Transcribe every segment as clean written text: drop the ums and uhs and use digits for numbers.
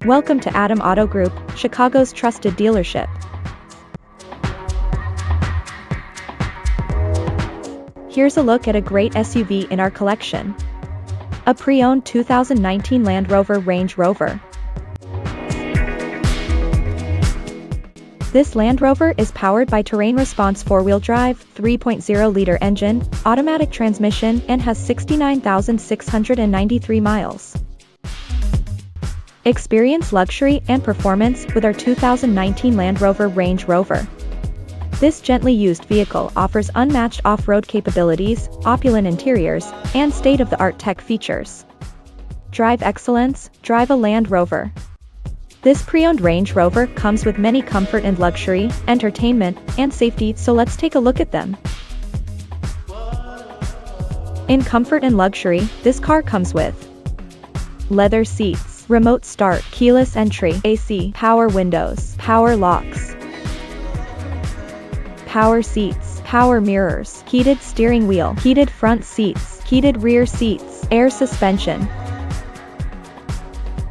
Welcome to Adam Auto Group, Chicago's trusted dealership. Here's a look at a great SUV in our collection. A pre-owned 2019 Land Rover Range Rover. This Land Rover is powered by Terrain Response 4-wheel drive, 3.0-liter engine, automatic transmission, and has 69,693 miles. Experience luxury and performance with our 2019 Land Rover Range Rover. This gently used vehicle offers unmatched off-road capabilities, opulent interiors, and state-of-the-art tech features. Drive excellence, drive a Land Rover. This pre-owned Range Rover comes with many comfort and luxury, entertainment, and safety, so let's take a look at them. In comfort and luxury, this car comes with leather seats, remote start, keyless entry, AC, power windows, power locks, power seats, power mirrors, heated steering wheel, heated front seats, heated rear seats, air suspension,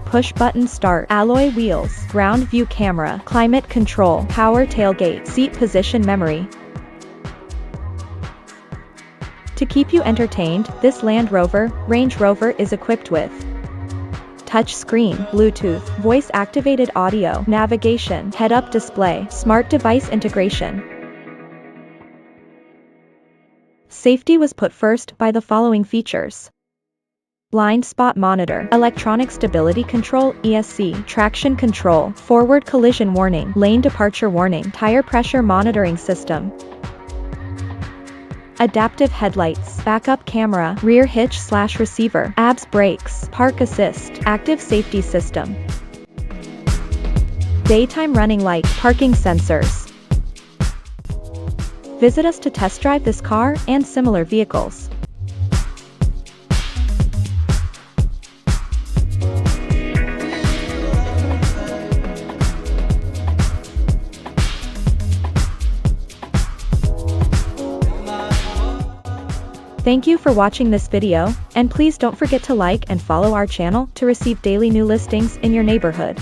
push-button start, alloy wheels, ground view camera, climate control, power tailgate, seat position memory. To keep you entertained, this Land Rover Range Rover is equipped with touch screen, Bluetooth, voice-activated audio, navigation, head-up display, smart device integration. Safety was put first by the following features: blind spot monitor, electronic stability control, ESC, traction control, forward collision warning, lane departure warning, tire pressure monitoring system, adaptive headlights, backup camera, rear hitch/receiver, ABS brakes, park assist, active safety system, daytime running light, parking sensors. Visit us to test drive this car and similar vehicles. Thank you for watching this video, and please don't forget to like and follow our channel to receive daily new listings in your neighborhood.